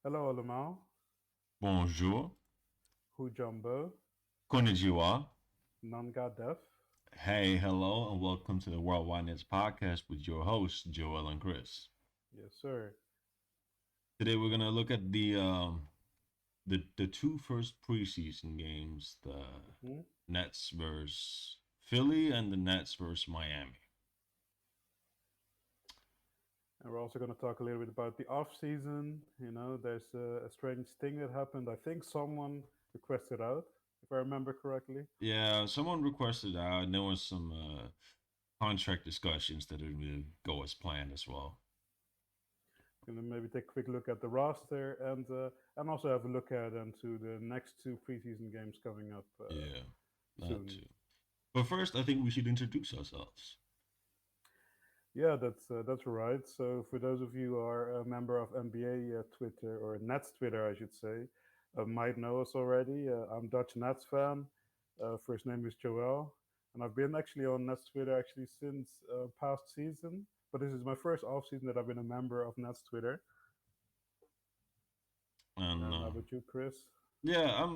Hello allemaal, Bonjour, hoe Jumbo, konnichiwa. Nanga Def. Hey, hello, and welcome to the Worldwide Nets podcast with your hosts, Joel and Chris. Yes, sir. Today we're gonna look at the two first preseason games, the Hmm. Nets versus Philly and the Nets versus Miami. And we're also going to talk a little bit about the off season. There's a strange thing that happened. I think someone requested out, if I remember correctly. Yeah, someone requested out, and there was some contract discussions that didn't really go as planned as well. Going to maybe take a quick look at the roster and also have a look ahead into the next two preseason games coming up Yeah, that soon. too. But first, I think we should introduce ourselves. Yeah, that's right. So for those of you who are a member of NBA Twitter or Nets Twitter, I should say, might know us already. I'm Dutch Nets fan. First name is Joel, and I've been actually on Nets Twitter actually since past season. But this is my first off season that I've been a member of Nets Twitter. And And how about you, Chris? Yeah,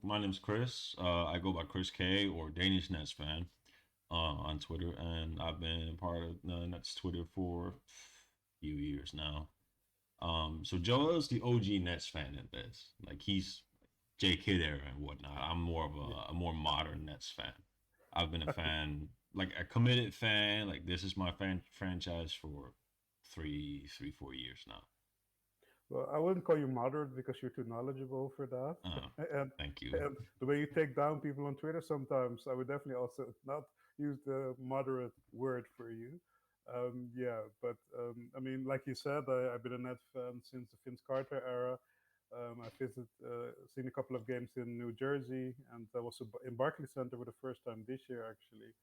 my name's Chris. I go by Chris K or Danish Nets fan on Twitter, and I've been part of Nets Twitter for a few years now. So Joel is the OG Nets fan in this. Like he's J Kidd era and whatnot. I'm more of Yeah. a more modern Nets fan. I've been a fan, like a committed fan. Like this is my franchise for 4 years now. Well, I wouldn't call you moderate because you're too knowledgeable for that. Uh, and Thank you. and the way you take down people on Twitter sometimes, I would definitely also not use the moderate word for you. Yeah, but I mean, like you said, I've been a Net fan since the Vince Carter era. Seen a couple of games in New Jersey, and I was in Barclays Center for the first time this year, actually.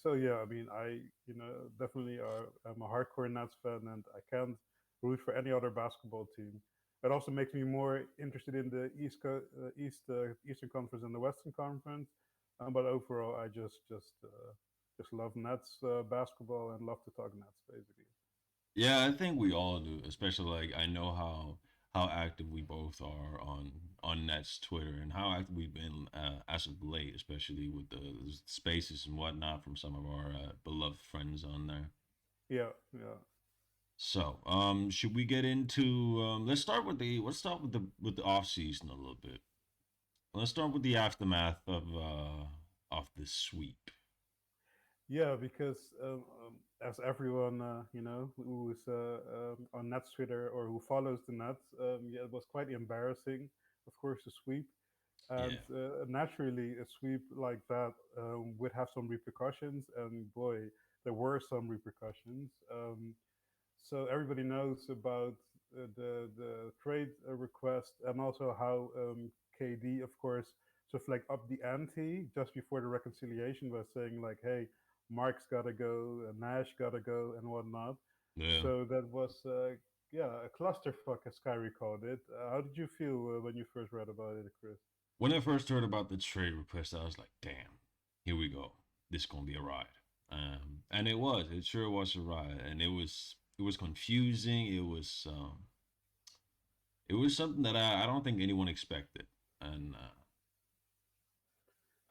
So yeah, I mean, definitely I'm a hardcore Nets fan, and I can't root for any other basketball team. It also makes me more interested in the Eastern Conference and the Western Conference. But overall, I just love Nets basketball and love to talk Nets, basically. Yeah, I think we all do, especially like I know how active we both are on Net's Twitter and how active we've been as of late, especially with the spaces and whatnot from some of our beloved friends on there. Yeah, yeah. So, should we get into let's start with the off season a little bit. Let's start with the aftermath of the sweep. Yeah, because as everyone who is on Nets Twitter or who follows the Nets, yeah, it was quite embarrassing, of course, to sweep, and Yeah, naturally, a sweep like that would have some repercussions, and boy, there were some repercussions. So everybody knows about the trade request and also how KD, of course, sort of like up the ante just before the reconciliation by saying like, "Hey, Mark's got to go, Nash got to go, and whatnot." yeah. So that was yeah, a clusterfuck, as Kyrie called it. How did you feel when you first read about it, Chris? When I first heard about the trade request, I was like, "Damn, here we go. This is gonna be a ride." And it was. It sure was a ride, and it was confusing. It was something that I don't think anyone expected, and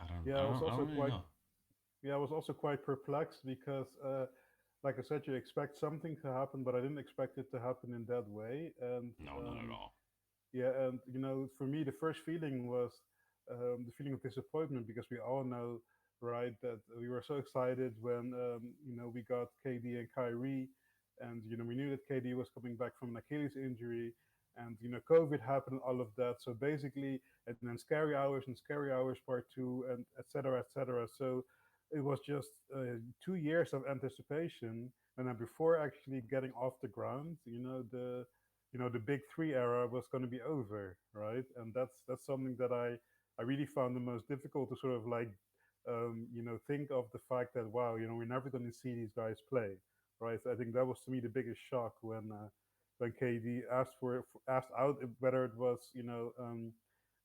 I don't Yeah, I I was don't I also don't really quite know. yeah, I was also quite perplexed because, like I said, you expect something to happen, but I didn't expect it to happen in that way. And No, not at all. yeah, and for me, the first feeling was the feeling of disappointment because we all know, right, that we were so excited when we got KD and Kyrie, and we knew that KD was coming back from an Achilles injury, and COVID happened, all of that. So basically, and then Scary Hours Part Two, and et cetera, et cetera. So it was just 2 years of anticipation, and then before actually getting off the ground, the big three era was going to be over, right? And that's something that I really found the most difficult to sort of like think of the fact that wow, we're never going to see these guys play, right? So I think that was to me the biggest shock when KD asked out whether it was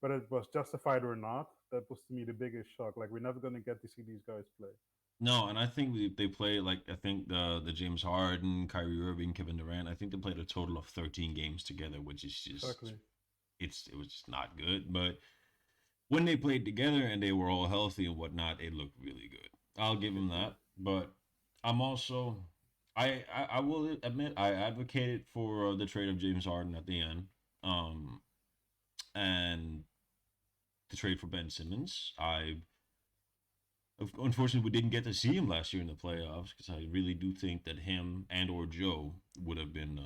whether it was justified or not. That was to me the biggest shock. Like we're never going to get to see these guys play. No, and I think they played like I think the James Harden, Kyrie Irving, Kevin Durant. I think they played a total of 13 games together, which is just Exactly. it was just not good. But when they played together and they were all healthy and whatnot, it looked really good. I'll give It them did. that. But I'm also I will admit I advocated for the trade of James Harden at the end, um, and the trade for Ben Simmons. Unfortunately we didn't get to see him last year in the playoffs because I really do think that him and or Joe would have been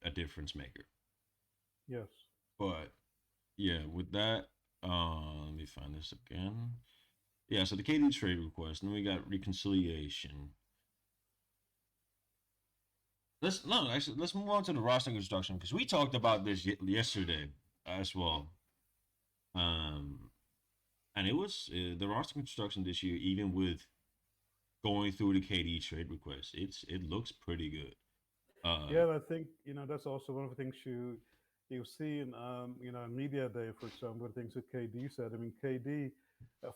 a difference maker. Yes. But yeah, with that, let me find this again. Yeah, so the KD trade request, and then we got reconciliation. Let's no, actually, let's move on to the roster construction because we talked about this yesterday as well. Um, and it was the roster construction this year, even with going through the KD trade request, it looks pretty good. Yeah, I think that's also one of the things you see in media day, for example, the things that KD said. I mean, KD,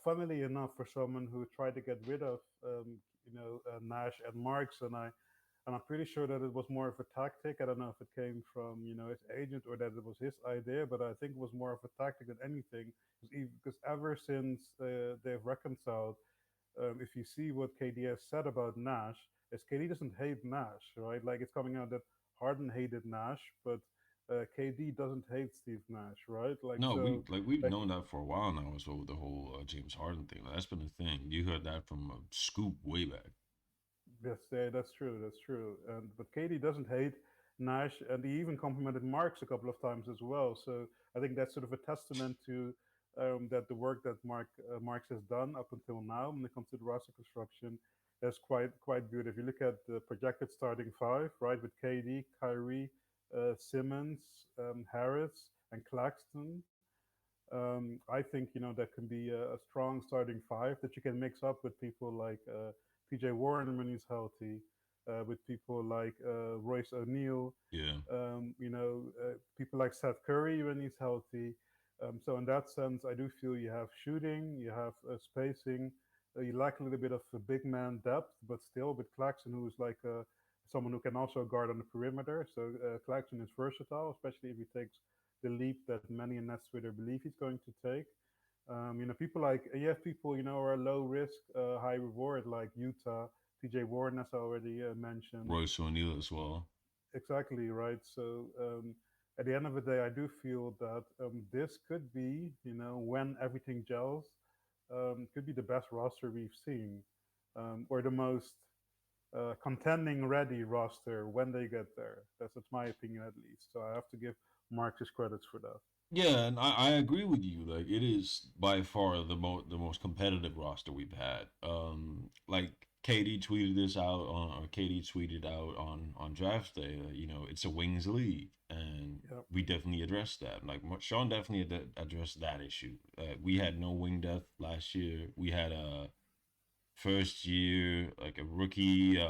funnily enough, for someone who tried to get rid of Nash and Marks, and I'm pretty sure that it was more of a tactic. I don't know if it came from his agent or that it was his idea, but I think it was more of a tactic than anything. Because ever since they've reconciled, if you see what KD has said about Nash, is KD doesn't hate Nash, right? Like it's coming out that Harden hated Nash, but KD doesn't hate Steve Nash, right? Like No, so, we've like known that for a while now. As well with the whole James Harden thing. That's been a thing. You heard that from Scoop way back. that's true, that's true. And but KD doesn't hate Nash, and he even complimented Marks a couple of times as well. So I think that's sort of a testament to that the work that Marks has done up until now when it comes to the roster construction. That's quite good. If you look at the projected starting five, right, with KD, Kyrie, Simmons, Harris, and Claxton, I think that can be a strong starting five that you can mix up with people like PJ Warren when he's healthy, with people like Royce O'Neal, Yeah, people like Seth Curry when he's healthy. So in that sense, I do feel you have shooting, you have spacing, you lack a little bit of big man depth, but still with Claxton, who's like someone who can also guard on the perimeter. So Claxton is versatile, especially if he takes the leap that many in Nets Twitter believe he's going to take. People like you have people are low risk, high reward like Utah, TJ Warren, as I already mentioned. Royce O'Neal as well. Exactly right. So at the end of the day, I do feel that this could be, when everything gels, could be the best roster we've seen, or the most contending ready roster when they get there. That's my opinion at least. So I have to give Marcus credits for that. Yeah, and I agree with you. Like it is by far the most competitive roster we've had. Like KD tweeted this out on or KD tweeted out on draft day. It's a wings league, and Yeah, we definitely addressed that. Like Sean definitely addressed that issue. We had no wing depth last year. We had a first year like a rookie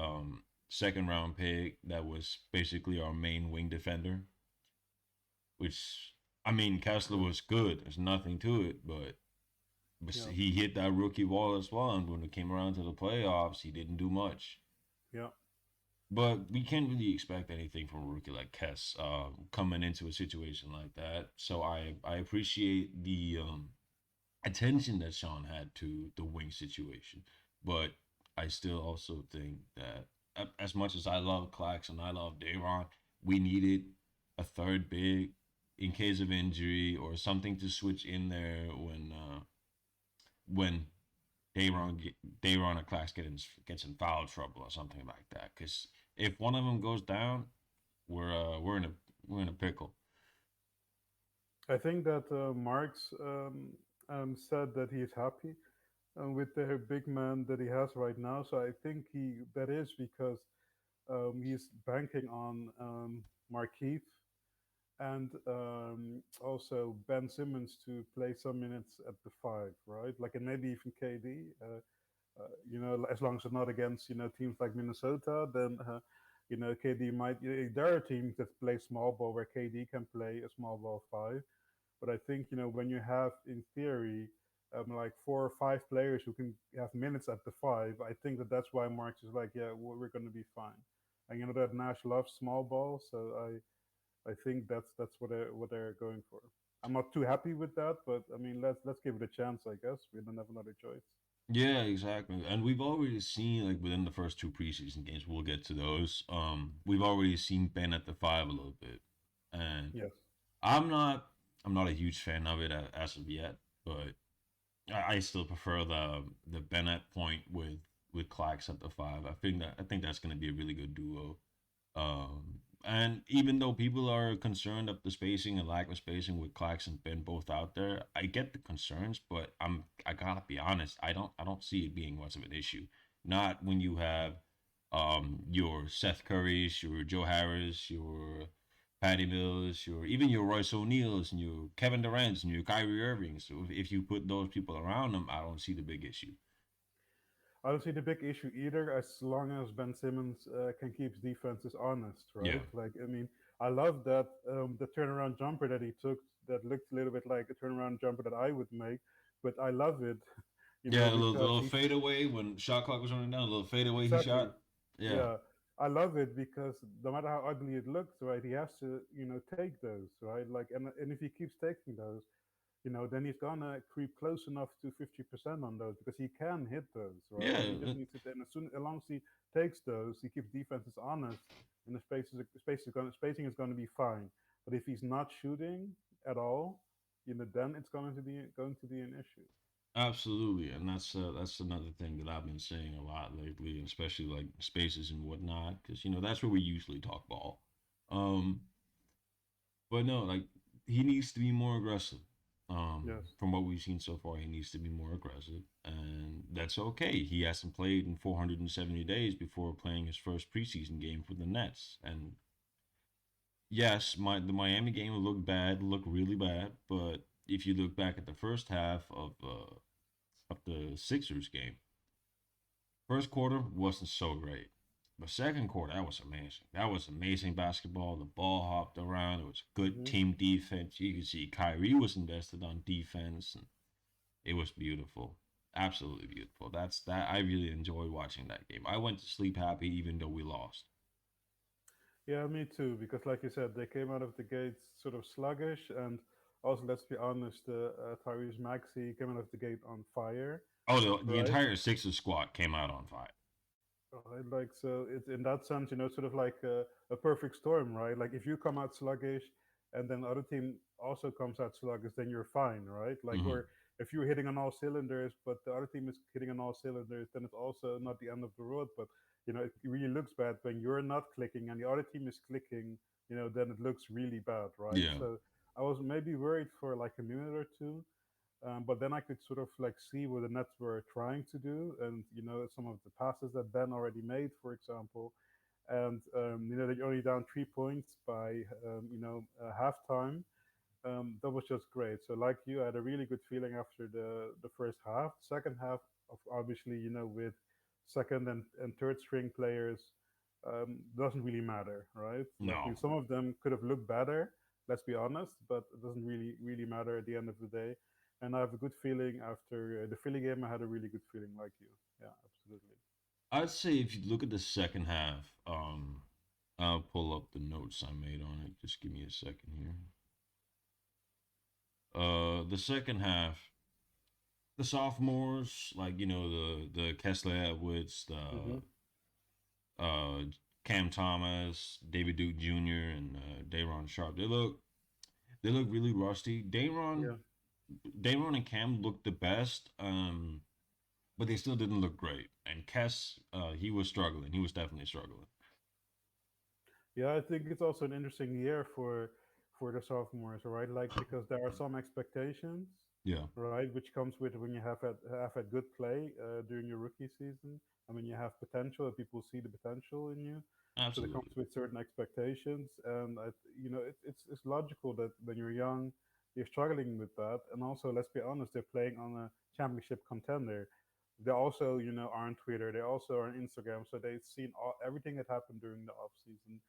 second round pick that was basically our main wing defender, which I mean, Kessler yeah, was good. There's nothing to it, but yeah, he hit that rookie wall as well. And when it came around to the playoffs, he didn't do much. yeah. But we can't really expect anything from a rookie like Kess coming into a situation like that. So I appreciate the attention that Sean had to the wing situation, but I still also think that as much as I love Clax and I love Dayron, we needed a third big in case of injury or something to switch in there when Dayron or Clax gets in foul trouble or something like that. Because if one of them goes down, we're in a pickle. I think that Marx said that he is happy with the big man that he has right now. So I think he that is because he's banking on Markeith and also Ben Simmons to play some minutes at the five, right? Like and maybe even KD. As long as it's not against teams like Minnesota, then KD might. There are teams that play small ball where KD can play a small ball five, but I think when you have in theory. like 4 or 5 players who can have minutes at the five. I think that that's why Marx is like, yeah, we're going to be fine. And you know that Nash loves small ball, so I think that's what they're going for. I'm not too happy with that, but I mean, let's give it a chance. I guess we don't have another choice. Yeah, exactly. And we've already seen like within the first two preseason games, we'll get to those. We've already seen Ben at the five a little bit, and Yes, I'm not I'm not a huge fan of it as of yet, but I still prefer the Bennett point with Clax at the five. I think that's going to be a really good duo. And even though people are concerned of the spacing and lack of spacing with Clax and Ben both out there, I get the concerns, but I gotta be honest, I don't see it being much of an issue. Not when you have your Seth Currys, your Joe Harris, your Patty Mills, your even your Royce O'Neals and your Kevin Durant's and your Kyrie Irving. So if you put those people around them, I don't see the big issue. I don't see the big issue either, as long as Ben Simmons can keep defenses honest, Yeah. right? Like, I mean, I love that the turnaround jumper that he took that looked a little bit like a turnaround jumper that I would make, but I love it, Yeah, the because little he's fadeaway when shot clock was running down, a little fadeaway he exactly, shot. Yeah. yeah. I love it because no matter how ugly it looks, right, he has to, take those, right? Like, and if he keeps taking those, then he's gonna creep close enough to 50% on those because he can hit those, right? Yeah, And he just needs to. And as long as he takes those, he keeps defenses honest, and spacing is gonna be fine. But if he's not shooting at all, then it's going to be an issue. absolutely, and that's another thing that I've been saying a lot lately, especially like spaces and whatnot, because that's where we usually talk ball. Um, but no, like he needs to be more aggressive. Yes. From what we've seen so far, he needs to be more aggressive, and that's okay. He hasn't played in 470 days before playing his first preseason game for the Nets, and yes, the Miami game looked bad, looked really bad, but if you look back at the first half of the Sixers game, first quarter wasn't so great. But second quarter, that was amazing. That was amazing basketball. The ball hopped around. It was good Hmm. team defense. You could see Kyrie was invested on defense, and it was beautiful. Absolutely beautiful. That's that. I really enjoyed watching that game. I went to sleep happy, even though we lost. Yeah, me too. Because, like you said, they came out of the gates sort of sluggish, and also, let's be honest, Tyrese Maxey came out of the gate on fire, Oh, the right? entire Sixers squad came out on fire. Right, like, so it's in that sense, sort of like a perfect storm, right? Like if you come out sluggish and then the other team also comes out sluggish, then you're fine, right? Like, Hmm. or if you're hitting on all cylinders, but the other team is hitting on all cylinders, then it's also not the end of the road. But it really looks bad when you're not clicking and the other team is clicking. Then it looks really bad, right? Yeah. So I was maybe worried for like a minute or two, but then I could sort of like see what the Nets were trying to do, and some of the passes that Ben already made, for example, and they're only down 3 points by halftime. That was just great. So like you, I had a really good feeling after the first half. Second half, of obviously, with second and third string players, doesn't really matter, right? Like No. some of them could have looked better. Let's be honest, but it doesn't really matter at the end of the day. And I have a good feeling after the Philly game. I had a really good feeling, like you. Yeah, absolutely. I'd say if you look at the second half, I'll pull up the notes I made on it. Just give me a second here. The second half, the sophomores, like the Kessler Edwards, Hmm. uh Cam Thomas, David Duke Jr. and Dayron Sharp. They look really rusty. Yeah. Dayron and Cam looked the best, but they still didn't look great. And Kess, he was struggling. He was definitely struggling. Yeah, I think it's also an interesting year for the sophomores, right? Like because there are some expectations, Yeah, right, which comes with when you have had good play during your rookie season. I mean, you have potential, and people see the potential in you, so that comes absolutely. with certain expectations, and it's logical that when you're young, you're struggling with that, and also let's be honest, they're playing on a championship contender. They also, are on Twitter. They also are on Instagram, so they've seen everything that happened during the off season.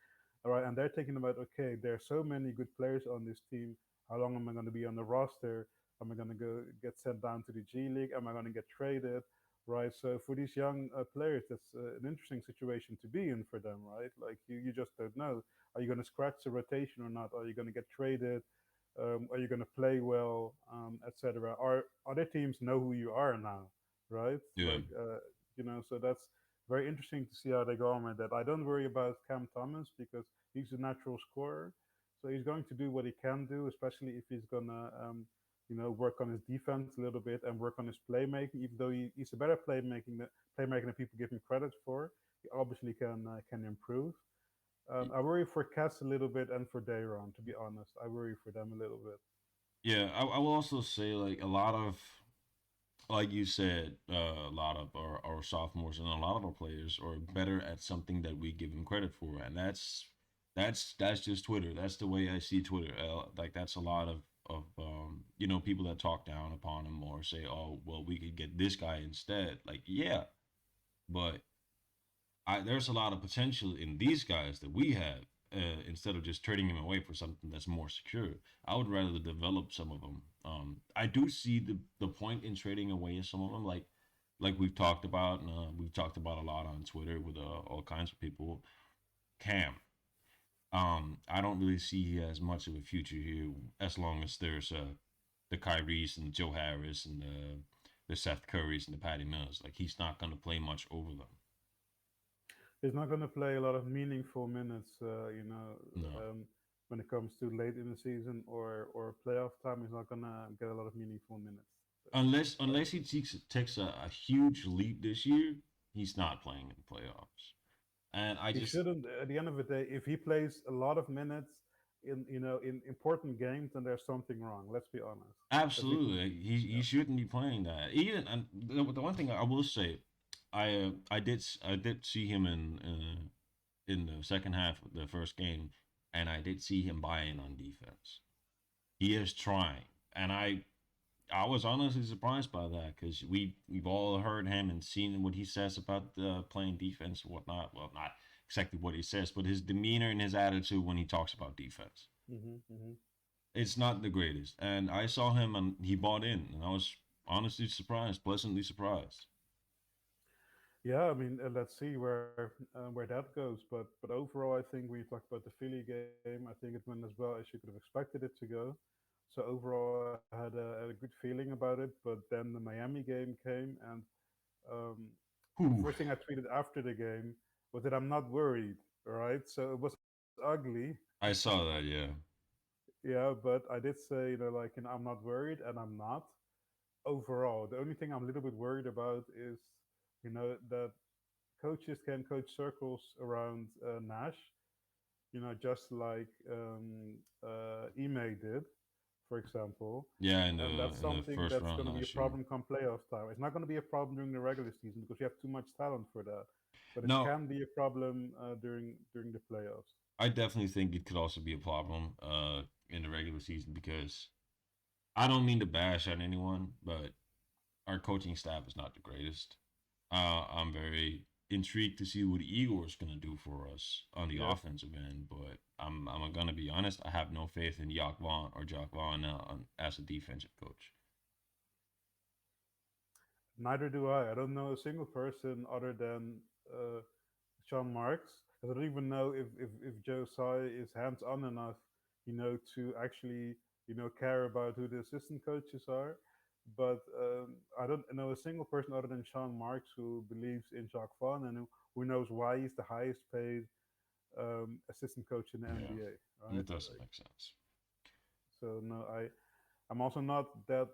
All right, and they're thinking about, okay, there are so many good players on this team. How long am I going to be on the roster? Am I going to go get sent down to the G League? Am I going to get traded? Right. So for these young players, that's an interesting situation to be in for them, right? Like you just don't know. Are you going to scratch the rotation or not? Are you going to get traded? Are you going to play well, etc.? Are other teams know who you are now, right? Yeah, Like so that's very interesting to see how they go on with that. I don't worry about Cam Thomas because he's a natural scorer, so he's going to do what he can do, especially if he's gonna work on his defense a little bit and work on his playmaking. Even though he's a better playmaker than people give him credit for, he obviously can improve. I worry for Cass a little bit and for Dayron. To be honest, I worry for them a little bit. yeah. I will also say like a lot of, like you said, a lot of our sophomores and a lot of our players are better at something that we give them credit for, and that's just Twitter. That's the way I see Twitter. Like that's a lot of people that talk down upon him or say, oh well, we could get this guy instead. Like yeah, but there's a lot of potential in these guys that we have. Instead of just trading him away for something that's more secure, I would rather develop some of them. I do see the point in trading away some of them, like we've talked about, and we've talked about a lot on Twitter with all kinds of people. Cam, I don't really see he has much of a future here as long as there's the Kyries and Joe Harris and the Seth Currys and the Patty Mills. Like he's not going to play much over them. He's not going to play a lot of meaningful minutes. No. When it comes to late in the season or playoff time, he's not going to get a lot of meaningful minutes. Unless he takes a huge leap this year, he's not playing in the playoffs. And I He just shouldn't. At the end of the day, if he plays a lot of minutes in important games, then there's something wrong. Let's be honest. Let's be absolutely completely. he Yeah. shouldn't be playing that. Even and the one thing I will say, I did see him in the second half of the first game, and I did see him buying on defense. He is trying, and I was honestly surprised by that because we've all heard him and seen what he says about playing defense and whatnot. Well, not exactly what he says, but his demeanor and his attitude when he talks about defense. Hmm. It's not the greatest. And I saw him and he bought in, and I was honestly surprised, pleasantly surprised. Yeah, I mean, let's see where that goes. But overall, I think when you talk about the Philly game, I think it went as well as you could have expected it to go. So overall, I had a good feeling about it. But then the Miami game came, and um, the Whew. first thing I tweeted after the game was that I'm not worried. All right, so it was ugly. I saw that, yeah. Yeah, but I did say, I'm not worried, and I'm not. Overall, the only thing I'm a little bit worried about is, that coaches can coach circles around Nash, just like Ime did, for example. Yeah, And that's in the something first that's round going to be a last year. problem come playoff time. It's not going to be a problem during the regular season because you have too much talent for that. But it No, can be a problem during the playoffs. I definitely think it could also be a problem in the regular season because I don't mean to bash on anyone, but our coaching staff is not the greatest. I'm very intrigued to see what Igor is going to do for us on the Yes. offensive end, but I'm going to be honest. I have no faith in Jock Vaughn or Jock Vaughn as a defensive coach. Neither do I. I don't know a single person other than Sean Marks. 'Cause I don't even know if Josiah is hands on enough, to actually, care about who the assistant coaches are. But I don't know a single person other than Sean Marks who believes in Jacques Vaughn and who knows why he's the highest paid assistant coach in the Yeah, NBA, right? it doesn't Like, make sense. so no, I'm also not that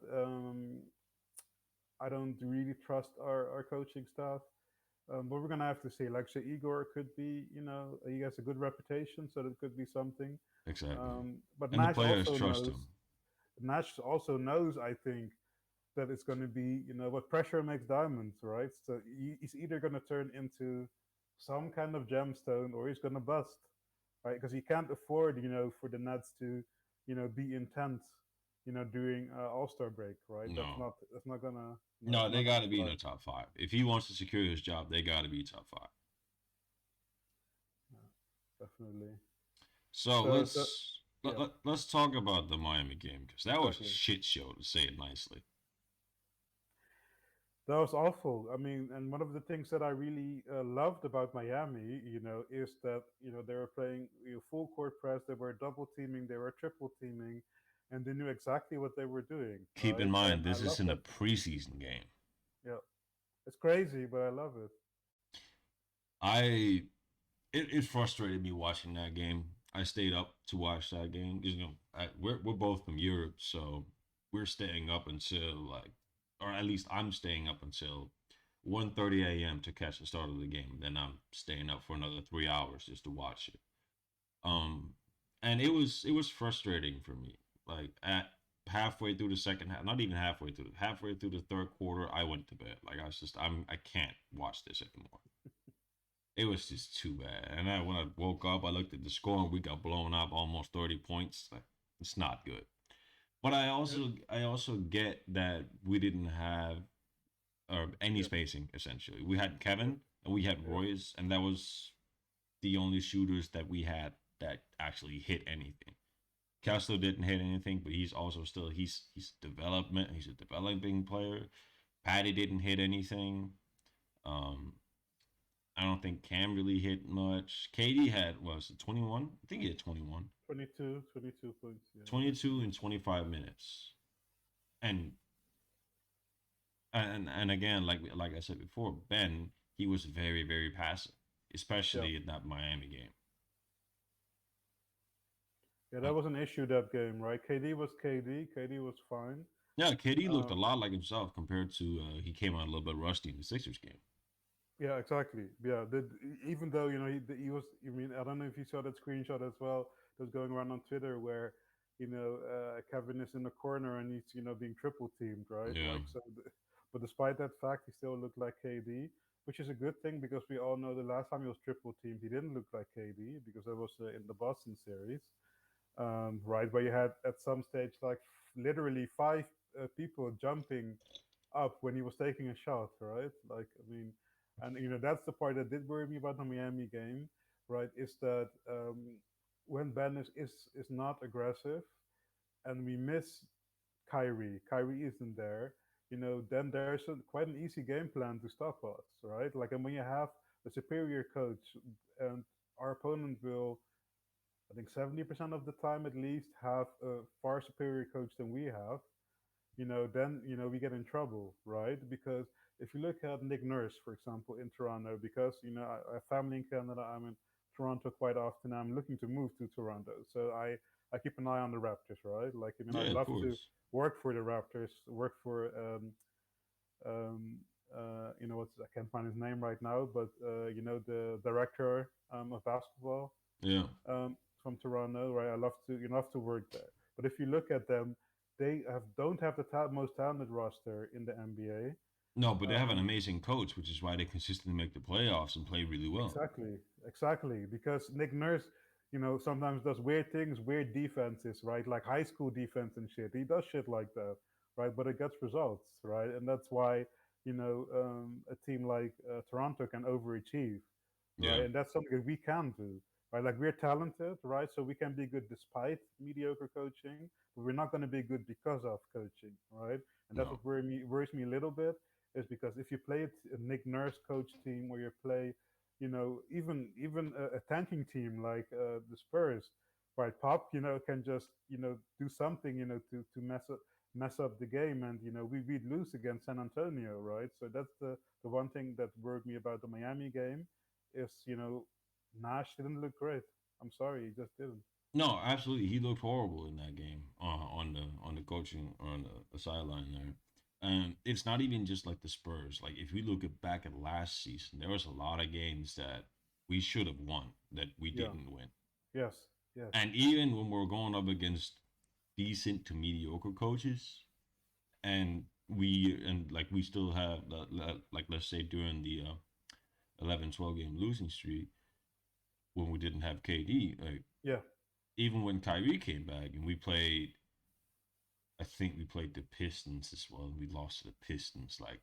I don't really trust our coaching staff. But we're gonna have to see. Like, so Igor could be, he has a good reputation, so that could be something. Exactly. But And the players trust him. Nash also knows, I think, that it's going to be, what pressure makes diamonds, right? So he's either going to turn into some kind of gemstone or he's going to bust, right? Because he can't afford, for the Nets to, be intense, during All Star break, right? No, That's not gonna, no, they not got gonna to be in fly. the top five. If he wants to secure his job, they got to be top five. Yeah, definitely. So So let's. Yeah, Let's talk about the Miami game because that was a exactly. shit show to say it nicely. That was awful. I mean, and one of the things that I really loved about Miami, is that they were playing full court press. They were double teaming. They were triple teaming, and they knew exactly what they were doing, Keep in right? mind, And I this love is in a that. preseason game. Yeah, it's crazy, but I love it. I it frustrated me watching that game. I stayed up to watch that game because we're both from Europe, so we're staying up until or at least I'm staying up until 1:30 a.m. to catch the start of the game. Then I'm staying up for another 3 hours just to watch it. Um, and it was frustrating for me. Like at halfway through the second half, not even halfway through the third quarter, I went to bed. Like I can't watch this anymore. It was just too bad. And when I woke up, I looked at the score and we got blown up almost 30 points. Like, it's not good. But Yeah, I also get that we didn't have any yeah, spacing essentially. We had yeah, Kevin and we had yeah. Royce, and that was the only shooters that we had that actually hit anything. Kessler didn't hit anything, but he's also still he's development. He's a developing player. Patty didn't hit anything. Um, I don't think Cam really hit much. KD had was it 21? I think he had 21. 22 points. Yeah, 22 in 25 minutes. And and again, like I said before, Ben, he was very passive, yeah, especially in that Miami game. yeah. Uh, That was an issue that game, right? KD was KD. KD was fine. yeah, KD looked a Um, lot like himself compared to he came out a little bit rusty in the Sixers game. Yeah, exactly. Yeah, even though he was. I mean, I don't know if you saw that screenshot as well. That's going around on Twitter where Kevin is in the corner and he's being triple teamed, right? Yeah, Like so. But despite that fact, he still looked like KD, which is a good thing because we all know the last time he was triple teamed, he didn't look like KD because that was in the Boston series, right? Where you had at some stage like literally five people jumping up when he was taking a shot, right? Like, I mean, and that's the part that did worry me about the Miami game, right? Is that when Ben is not aggressive and we miss Kyrie isn't there, then there's quite an easy game plan to stop us, right? Like, and when you have a superior coach and our opponent will, I think 70% of the time at least, have a far superior coach than we have, then we get in trouble, right? Because if you look at Nick Nurse, for example, in Toronto, because I have family in Canada, I'm in Toronto quite often. I'm looking to move to Toronto, so I keep an eye on the Raptors, right? Like, I mean, yeah, I'd of love to course. work for the Raptors, work for um, what's I can't find his name right now, but the director of basketball Yeah, from Toronto, right? I love to love to work there. But if you look at them, they don't have the most talented roster in the NBA. no, but they have an Um, amazing coach, which is why they consistently make the playoffs and play really well. exactly, exactly. Because Nick Nurse, sometimes does weird things, weird defenses, right? Like high school defense and shit. He does shit like that, right? But it gets results, right? And that's why a team like Toronto can overachieve, Yeah, right? And that's something that we can do, right? Like we're talented, right? So we can be good despite mediocre coaching, but we're not going to be good because of coaching, right? And that's no, what worries me a little bit is because if you play a Nick Nurse coach team or you play, even a tanking team like the Spurs, right? Pop, can just do something, to mess up the game, and we'd lose against San Antonio, right? So that's the one thing that worried me about the Miami game is Nash didn't look great. I'm sorry, he just didn't. no, absolutely. He looked horrible in that game on the coaching on the sideline there. And it's not even just like the Spurs. Like if we look at back at last season, there was a lot of games that we should have won that we Yeah. didn't win. Yes. Yes. And even when we're going up against decent to mediocre coaches, and like we still have like let's say during the 11-12 game losing streak when we didn't have KD, like Yeah. even when Kyrie came back and we played, I think we played the Pistons as well and we lost to the Pistons. Like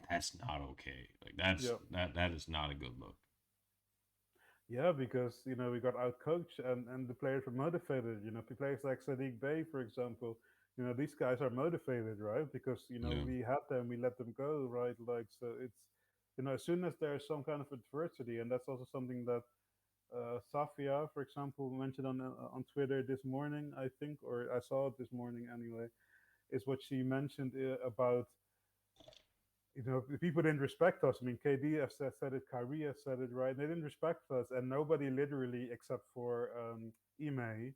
that's not okay. Like Yeah. that is not a good look. Yeah, because we got out coached and the players were motivated. Players like Sadiq Bey, for example. These guys are motivated, right? Because Yeah, we had them, we let them go, right? Like so, it's as soon as there's some kind of adversity, and that's also something that Safia, for example, mentioned on Twitter this morning, I think, or I saw it this morning anyway. Is what she mentioned about the people didn't respect us. I mean, KD has said it, Kyrie has said it, right? They didn't respect us, and nobody literally, except for Ime,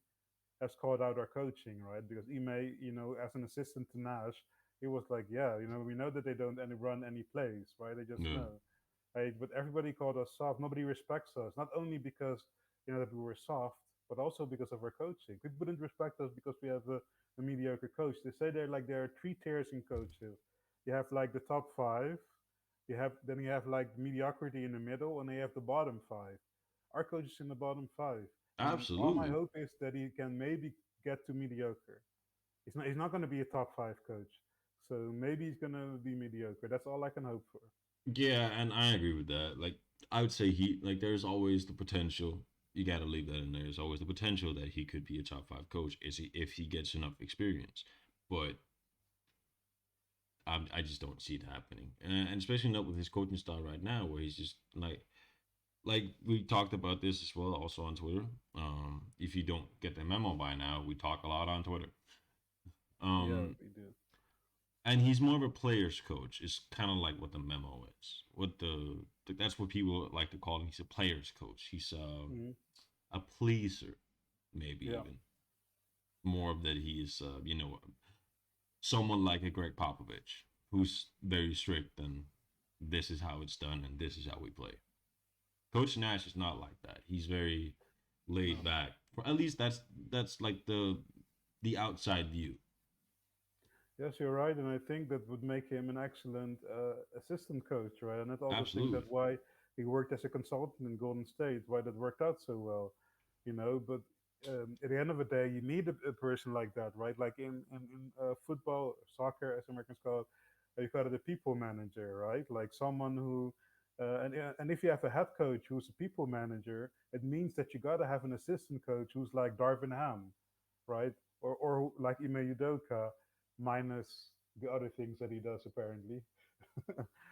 has called out our coaching, right? Because Ime, as an assistant to Nash, he was like, yeah, we know that they don't run any plays, right? They just yeah, know. Right? But everybody called us soft. Nobody respects us, not only because that we were soft, but also because of our coaching. People didn't respect us because we have a mediocre coach. They say there are three tiers in coaches. You have like the top five. You have like mediocrity in the middle, and then you have the bottom five. Our coach is in the bottom five, and all my absolutely. hope is that he can maybe get to mediocre. He's not going to be a top five coach, so maybe he's going to be mediocre. That's all I can hope for. Yeah, and I agree with that. Like, I would say he like there's always the potential. You got to leave that in there. There's always the potential that he could be a top five coach is he if he gets enough experience. But I just don't see it happening, and especially not with his coaching style right now, where he's just like we talked about this as well, also on Twitter. If you don't get the memo by now, we talk a lot on Twitter. Yeah, Um, we do. and he's more of a player's coach. It's kind of like what the memo is. What that's what people like to call him. He's a player's coach. He's Hmm. a pleaser, maybe Yeah. even more of that. He is someone like a Greg Popovich, who's very strict and this is how it's done and this is how we play. Coach Nash is not like that. He's very laid No. back. For at least that's like the outside view. Yes, you're right, and I think that would make him an excellent assistant coach, right? And I also think that Absolutely. why he worked as a consultant in Golden State, why that worked out so well, But at the end of the day, you need a person like that, right? Like in football, soccer, as Americans call it, you call it a people manager, right? Like someone who, and if you have a head coach who's a people manager, it means that you got to have an assistant coach who's like Darvin Ham, right? Or like Ime Udoka, minus the other things that he does apparently.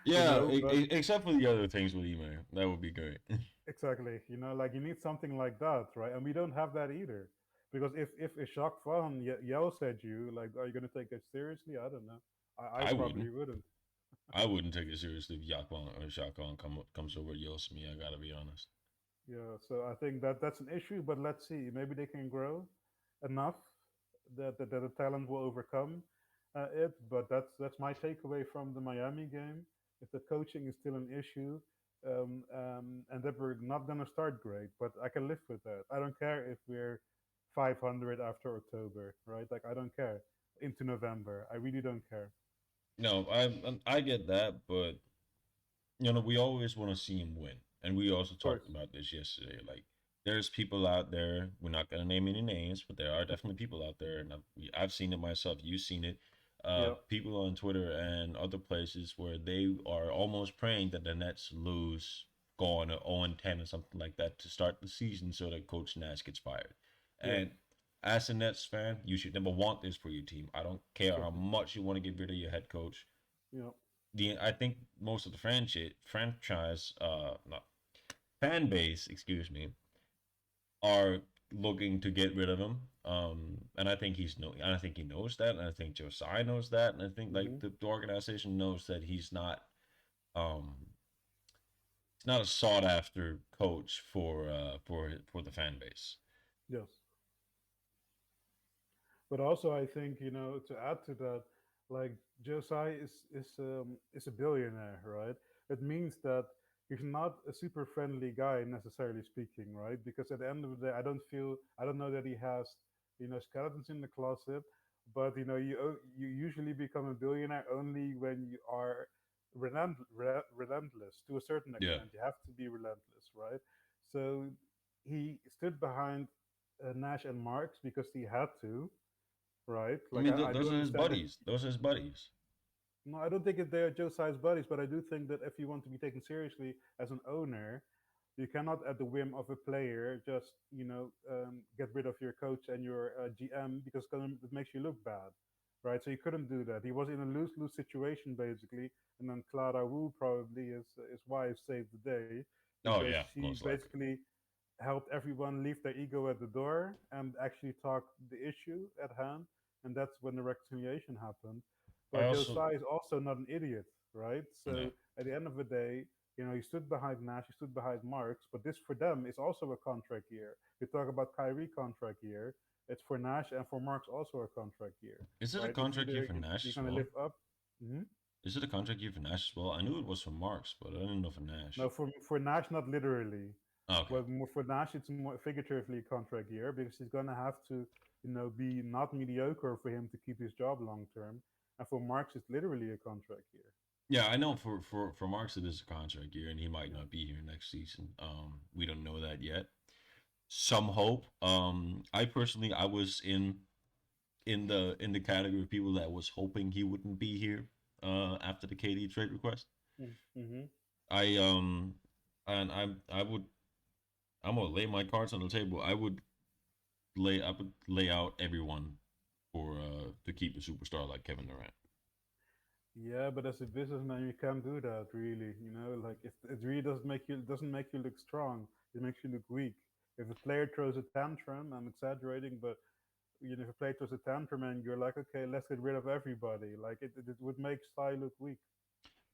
Yeah, But except for the other things with email, that would be great. exactly, like you need something like that, right? And we don't have that either. Because if Ishak Fan yells at you, like, are you going to take it seriously? I don't know. I I wouldn't. probably wouldn't. I wouldn't take it seriously if Yakon or Shakon comes over and yells at me. I gotta be honest. Yeah, so I think that's an issue, but let's see. Maybe they can grow enough that the talent will overcome it. But that's my takeaway from the Miami game. If the coaching is still an issue, and that we're not gonna start great, but I can live with that. I don't care if we're 500 after October, right? Like I don't care into November. I really don't care. No, I get that, but we always want to see him win, and we also Of course. talked about this yesterday. Like, there's people out there. We're not gonna name any names, but there are definitely people out there, and I've seen it myself. You've seen it. Yeah. People on Twitter and other places where they are almost praying that the Nets lose, go on a 0-10 or something like that to start the season, so that Coach Nash gets fired. Yes. And as a Nets fan, you should never want this for your team. I don't care how Exactly. much you want to get rid of your head coach. Yeah. I think most of the franchise not fan base, excuse me, are looking to get rid of him. And I think I think he knows that, and I think Josiah knows that, and I think Hmm. like the organization knows that um he's not a sought after coach for the fan base. Yes. But also, I think to add to that, like Josiah is a billionaire, right? It means that he's not a super friendly guy necessarily speaking, right? Because at the end of the day, I don't know that he has skeletons in the closet, but you usually become a billionaire only when you are relentless to a certain Yeah, extent. You have to be relentless, right? So he stood behind Nash and Marks because he had to, right? I Like mean I do those are his understand that. buddies. Those are his buddies. No, I don't think they are Joe Size buddies, but I do think that if you want to be taken seriously as an owner, You cannot, at the whim of a player, just get rid of your coach and your GM because it makes you look bad, right? So he couldn't do that. He was in a lose-lose situation basically, and then Clara Wu, probably his wife, saved the day Oh because yeah, she most likely. basically helped everyone leave their ego at the door and actually talk the issue at hand, and that's when the reconciliation happened. I But also, Josiah is also not an idiot, right? yeah. So at the end of the day, he stood behind Nash, he stood behind Marks, but this for them is also a contract year. We talk about Kyrie contract year. It's for Nash and for Marks also a contract year, Is it a right? It's contract year either for Nash you're as gonna well? live up. Mhm. Is it a contract year for Nash as well? I knew it was for Marks, but I didn't know for No, Nash. for Nash, not literally. Oh, okay. But more for Nash, it's more figuratively a contract year because he's gonna have to, be not mediocre for him to keep his job long term. And for Marks, it's literally a contract year. Yeah, I know for Marks it is a contract year, and he might Yeah. not be here next season. We don't know that yet. Some hope. I personally, I was in the category of people that was hoping he wouldn't be here. After the KD trade request, Mm-hmm. I and I'm gonna lay my cards on the table. I would lay out everyone for to keep a superstar like Kevin Durant. Yeah, but as a businessman, you can't do that really. Like if it really doesn't make you look strong, it makes you look weak. If a player throws a tantrum, I'm exaggerating, but if a player throws a tantrum and you're like, okay, let's get rid of everybody, like it would make Sty look weak.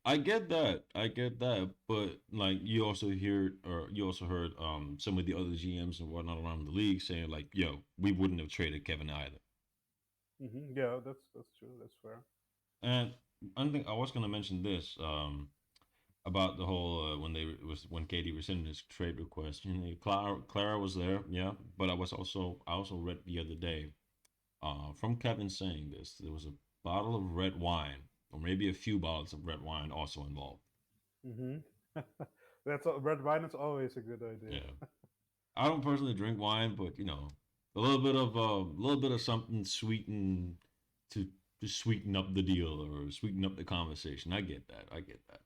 I get that. I get that. But like you also heard some of the other GMs and whatnot around the league saying like, yo, we wouldn't have traded Kevin either. Yeah, that's true. That's fair. And I think I was gonna mention this about the whole when Katie rescinded his trade request. Clara was there, yeah. But I also read the other day from Kevin saying this. There was a bottle of red wine, or maybe a few bottles of red wine also involved. hmm Red wine is always a good idea. Yeah. I don't personally drink wine, but a little bit of something sweeten to to sweeten up the deal or sweeten up the conversation. I get that. I get that.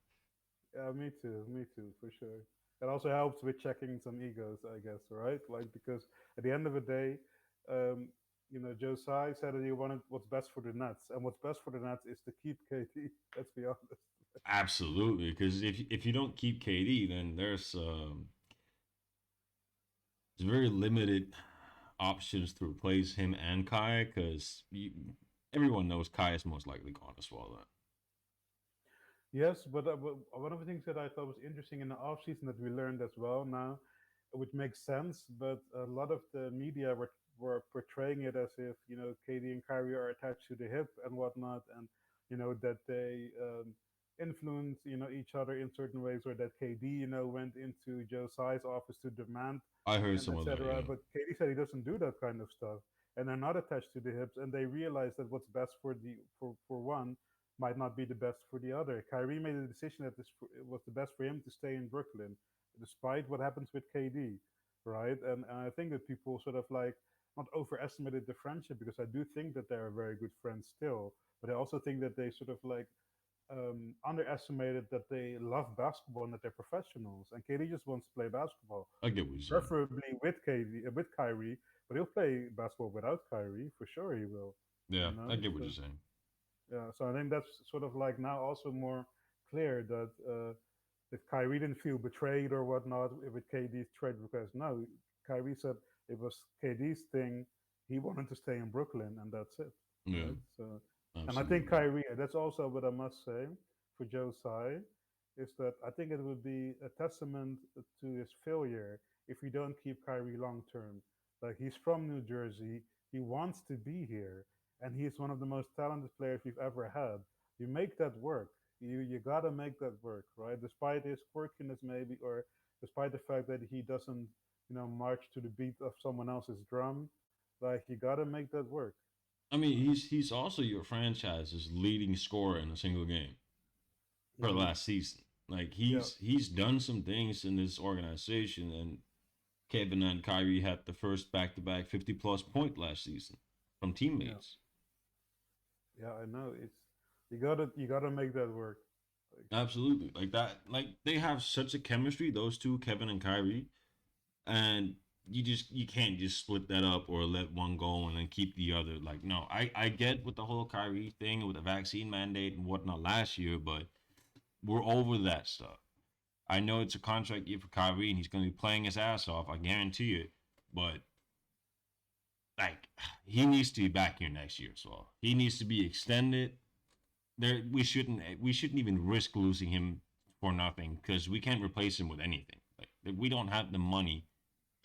Yeah, me too. Me too, for sure. It also helps with checking some egos, I guess, right? Like because at the end of the day, um, Josiah said that he wanted what's best for the Nets, and what's best for the Nets is to keep KD. Let's be honest. Absolutely, because if you don't keep KD, then there's very limited options to replace him and Kai, because everyone knows Kai is most likely gone as well. Then Yes, but one of the things that I thought was interesting in the off season that we learned as well now, which makes sense, but a lot of the media were portraying it as if Katie and Kyrie are attached to the hip and whatnot, and that they influence each other in certain ways, or that KD went into Joe Tsai's office to demand I heard and some of that. etc. Yeah, But KD said he doesn't do that kind of stuff, and they're not attached to the hips, and they realize that what's best for one might not be the best for the other. Kyrie made a decision that this was the best for him to stay in Brooklyn, despite what happens with KD, right? And I think that people sort of like not overestimated the friendship because I do think that they're very good friends still, but I also think that they sort of like underestimated that they love basketball and that they're professionals. And KD just wants to play basketball, I get what you're saying. preferably with with Kyrie, but he'll play basketball without Kyrie for sure. He will, Yeah, I get what So you're saying. yeah, so I think that's sort of like now also more clear that if Kyrie didn't feel betrayed or whatnot with KD's trade request, no, Kyrie said it was KD's thing. He wanted to stay in Brooklyn, and that's it, Yeah, right? So, and I think absolutely. Kyrie, that's also what I must say for Joe Tsai, is that I think it would be a testament to his failure if we don't keep Kyrie long term. Like he's from New Jersey, he wants to be here, and he's one of the most talented players we've ever had. You make that work. You gotta make that work, right? Despite his quirkiness, maybe, or despite the fact that he doesn't, march to the beat of someone else's drum. Like you gotta make that work. I mean, he's also your franchise's leading scorer in a single game for hmm last season. Like Yeah, he's done some things in this organization, and Kevin and Kyrie had the first back-to-back 50-plus point last season from yeah, teammates. yeah. I know. You gotta make that work. Like, Absolutely. Like that. Like they have such a chemistry, those two, Kevin and Kyrie, and you can't just split that up or let one go and then keep the other. Like no, I get with the whole Kyrie thing with the vaccine mandate and whatnot last year, but we're over that stuff. I know it's a contract year for Kyrie and he's going to be playing his ass off. I guarantee it. But like he needs to be back here next year, so he needs to be extended. We shouldn't even risk losing him for nothing because we can't replace him with anything. Like we don't have the money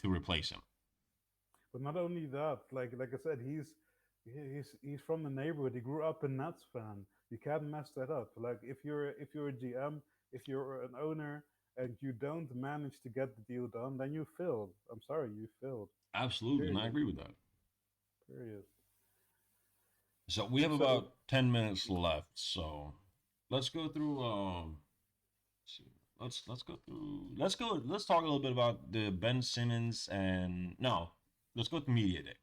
to replace him. but not only that, like I said, he's from the neighborhood. He grew up a Nets fan. You can't mess that up. Like if you're a GM, if you're an owner, and you don't manage to get the deal done, then you failed. I'm sorry, you failed. Absolutely, and I Period. agree with that. Period. So we have So about 10 minutes left. So let's go through. Let's see. Let's talk a little bit about the Ben Simmons and no. Let's go to media day.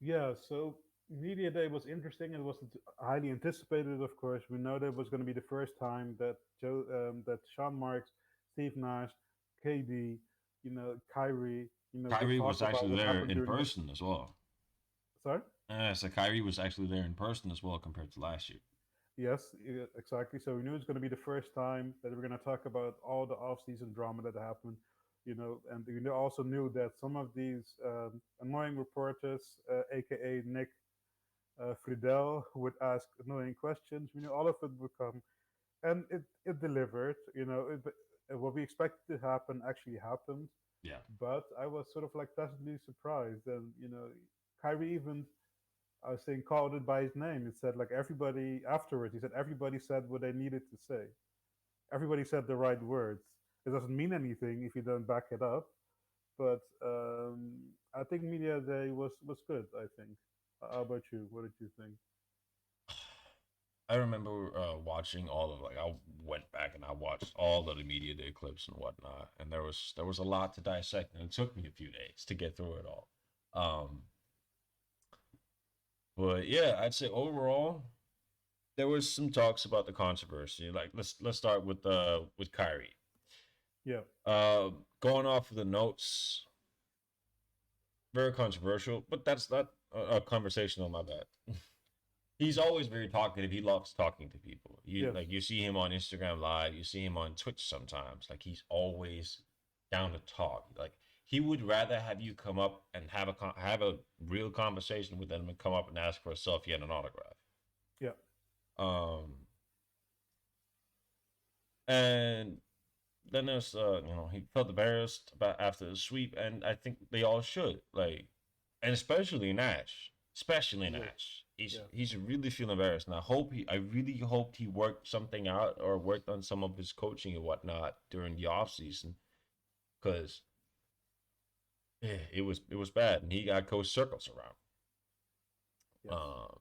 yeah, so media day was interesting. It was highly anticipated, of course. We know that it was going to be the first time that that Sean Marks, Steve Nash, KD, Kyrie, they Kyrie was talked about actually what there happened in during the. person as well. Sorry. So Kyrie was actually there in person as well compared to last year. Yes, exactly. So we knew it's going to be the first time that we're going to talk about all the off-season drama that happened, and we also knew that some of these annoying reporters, aka Nick Friedel, would ask annoying questions. We knew all of it would come, and it delivered. What we expected to happen actually happened, Yeah. but I was sort of like pleasantly surprised. And Kyrie even I was saying called it by his name. It said like everybody afterwards. He said everybody said what they needed to say. Everybody said the right words. It doesn't mean anything if you don't back it up. But I think media day was good. I think. How about you? What did you think? I remember watching all of like I went back and I watched all of the media day clips and whatnot, and there was a lot to dissect, and it took me a few days to get through it all. Um, but yeah, I'd say overall there was some talks about the controversy. Like let's start with Kyrie. Yeah, Going off of the notes, very controversial, but that's not a conversation on my bad. He's always very talkative. He loves talking to people. yes, You see him on Instagram Live, you see him on Twitch sometimes. Like he's always down to talk. Like he would rather have you come up and have a real conversation with them and come up and ask for a selfie and an autograph. yeah, Um, and then there's he felt embarrassed about after the sweep, and I think they all should and especially yes, Nash. He's yeah, he should really feel embarrassed, and I really hoped he worked something out or worked on some of his coaching and whatnot during the off season because it was bad, and he got coach circles around. yes, Uh,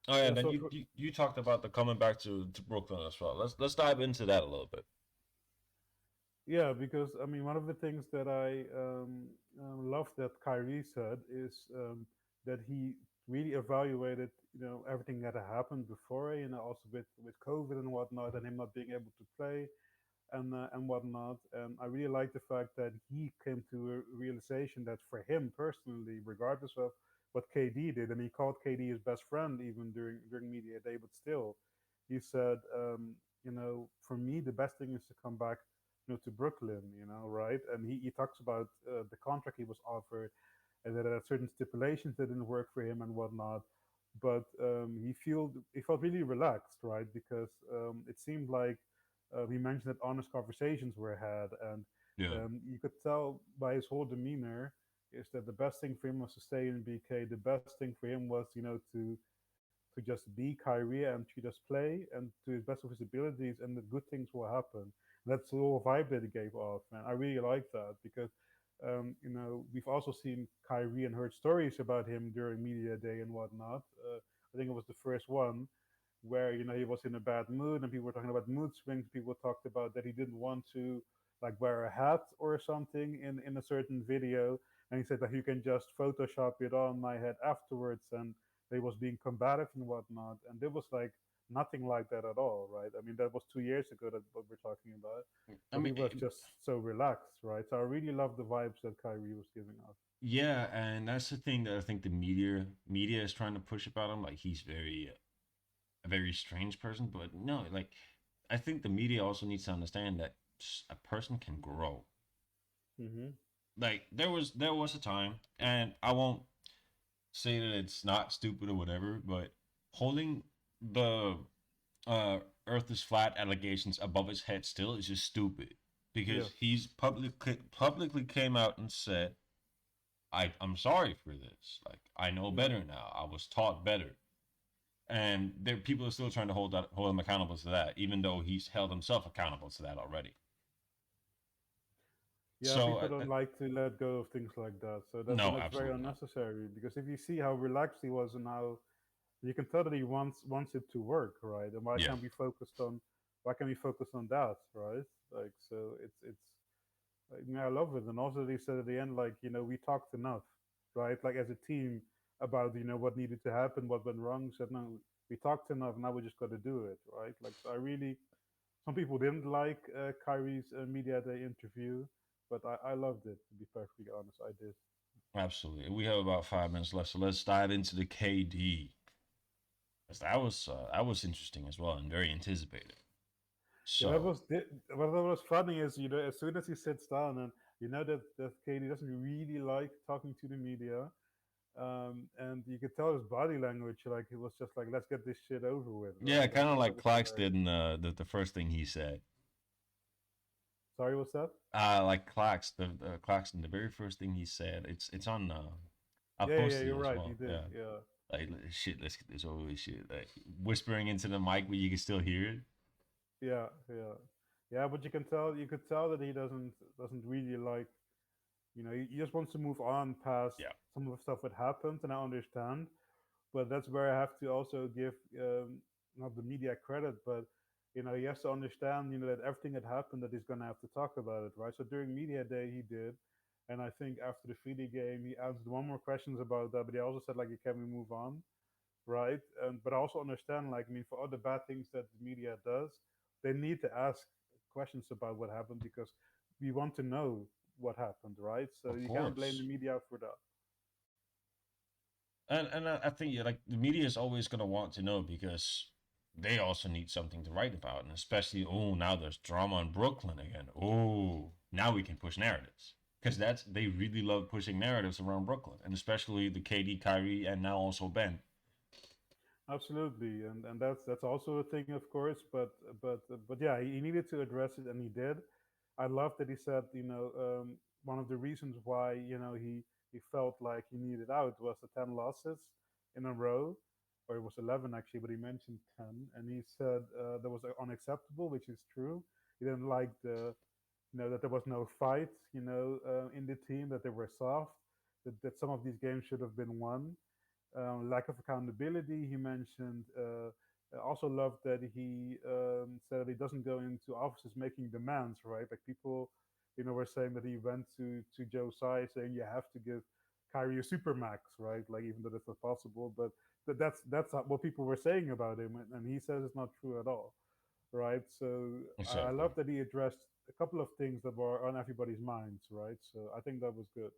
oh yeah, yeah. and then So you talked about the coming back to Brooklyn as well. Let's dive into that a little bit. yeah, because I mean, one of the things that I love that Kyrie said is that he really evaluated, everything that had happened before, also with COVID and whatnot, and him not being able to play and whatnot. And I really like the fact that he came to a realization that for him personally, regardless of what KD did, and he called KD his best friend even during media day, but still, he said, for me, the best thing is to come back, to Brooklyn, right? And he talks about the contract he was offered, and that there are certain stipulations that didn't work for him and whatnot. But he felt really relaxed, right? Because it seemed like he mentioned that honest conversations were had, and Yeah, you could tell by his whole demeanor is that the best thing for him was to stay in BK. The best thing for him was, to just be Kyrie and to just play and to his best of his abilities, and the good things will happen. That's the whole vibe that he gave off, man. I really like that because, we've also seen Kyrie and heard stories about him during media day and whatnot. I think it was the first one where he was in a bad mood and people were talking about mood swings. People talked about that he didn't want to like wear a hat or something in a certain video, and he said that you can just Photoshop it on my head afterwards, and they was being combative and whatnot, and there was like nothing like that at all, right? I mean, that was 2 years ago that what we're talking about, I but he mean, was just so relaxed, right? So I really love the vibes that Kyrie was giving off. yeah, and that's the thing that I think the media is trying to push about him. Like he's a very strange person, but no, like I think the media also needs to understand that a person can grow. Hmm. Like there was a time, and I won't say that it's not stupid or whatever, but holding the uh Earth is flat allegations above his head still is just stupid because Yes. he's publicly came out and said, I'm sorry for this. Like I know Yeah. better now. I was taught better." And there people are still trying to hold him accountable to that, even though he's held himself accountable to that already. Yeah, So people don't like to let go of things like that. So no, that's very absolutely not. unnecessary because if you see how relaxed he was and how you can tell that he wants it to work, right? And Yeah, why can't we focus on that, right? Like so it's like, yeah, I love it. And also they said at the end, like, we talked enough, right? Like as a team about, what needed to happen, what went wrong. Said no, we talked enough, now we just got to do it, right? Like so I really some people didn't like Kyrie's media day interview, but I loved it. To be perfectly honest, I did. absolutely. We have about 5 minutes left, so let's dive into the KD. 'Cause that was interesting as well and very anticipated. Yeah, So what was funny is as soon as he sits down and that Katie doesn't really like talking to the media, and you could tell his body language like he was just like let's get this shit over with, yeah, right? kind of That like was Clax hilarious. did in the first thing he said. Sorry, what's that? Like Clax, the Claxton, the very first thing he said. It's on. I Yeah, posted you're it as right. He well. did. Yeah, Yeah, like shit. Let's get this over with. Shit, like whispering into the mic, but you can still hear it. yeah. But you could tell that he doesn't really like. He just wants to move on past Yeah, some of the stuff that happened, and I understand. But that's where I have to also give not the media credit, but he has to understand that everything that happened that he's gonna have to talk about it, right? So during media day he did, and I think after the Philly game he answered one more questions about that, but he also said like, "Can we move on?" Right? And but I also understand like I mean for all the bad things that the media does, they need to ask questions about what happened because we want to know what happened, right? So of you can't blame the course. media for that. And I think yeah, like the media is always gonna want to know because they also need something to write about, and especially now there's drama in Brooklyn again. Oh, now we can push narratives because that's they really love pushing narratives around Brooklyn, and especially the KD, Kyrie, and now also Ben. Absolutely, and that's also a thing, of course. But yeah, he needed to address it, and he did. I love that he said, one of the reasons why he felt like he needed out was the 10 losses in a row, or it was 11 actually, but he mentioned 10, and he said that was unacceptable, which is true. He didn't like that there was no fight, in the team, that they were soft, that some of these games should have been won. Lack of accountability. He mentioned. I also loved that he said that he doesn't go into offices making demands, right? Like people, were saying that he went to Joe Tsai saying you have to give Kyrie a super max, right? Like even though that's not possible, but that's what people were saying about him, and he says it's not true at all, right? So I Exactly. love that he addressed a couple of things that were on everybody's minds, right? So I think that was good.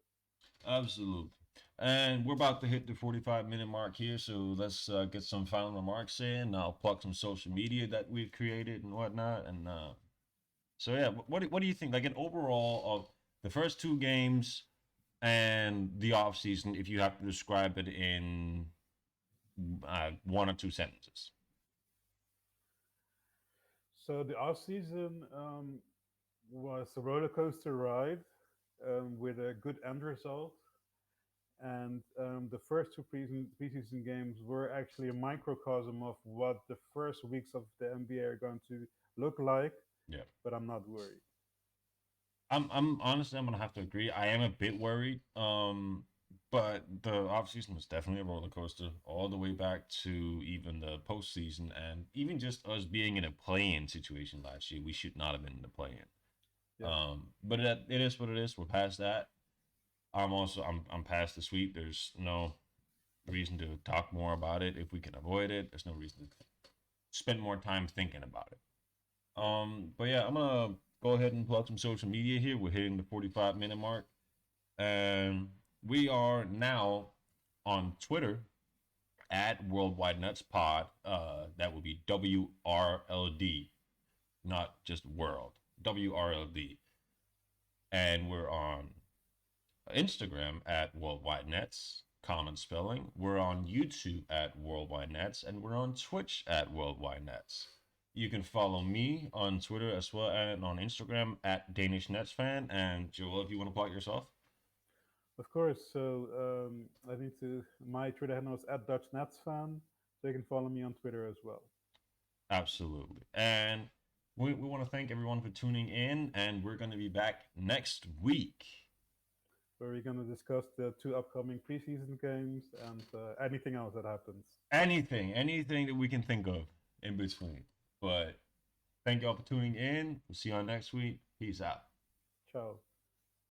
Absolutely. And we're about to hit the 45-minute mark here, so let's get some final remarks in. I'll plug some social media that we've created and whatnot. And so, yeah, what do you think? Like, an overall of the first two games and the off season, if you have to describe it in one or two sentences. So the off season was a roller coaster ride with a good end result. And the first two preseason games were actually a microcosm of what the first weeks of the NBA are going to look like. Yeah. But I'm not worried. I'm honestly I'm gonna have to agree. I am a bit worried. But the offseason was definitely a roller coaster all the way back to even the postseason and even just us being in a play-in situation last year. We should not have been in the play-in. Yeah. But it is what it is. We're past that. I'm past the sweep. reason to talk more about it. If we can avoid it, there's no reason to spend more time thinking about it. Yeah. But yeah, I'm gonna go ahead and plug some social media here. We're hitting the 45-minute mark, and we are now on Twitter at Worldwide Nuts Pod. That will be WRLD, not just world. WRLD. And we're on Instagram at Worldwide Nets, common spelling. We're on YouTube at Worldwide Nets, and we're on Twitch at Worldwide Nets. You can follow me on Twitter as well and on Instagram at Danish Nets Fan. And Joel, if you want to plug yourself, Of course. So I need to. My Twitter handle is at Dutch Nets fan, so you can follow me on Twitter as well. absolutely. And we want to thank everyone for tuning in, and we're going to be back next week. Where we're going to discuss the two upcoming preseason games and anything else that happens. Anything that we can think of in between. But thank y'all for tuning in. We'll see y'all next week. Peace out. Ciao.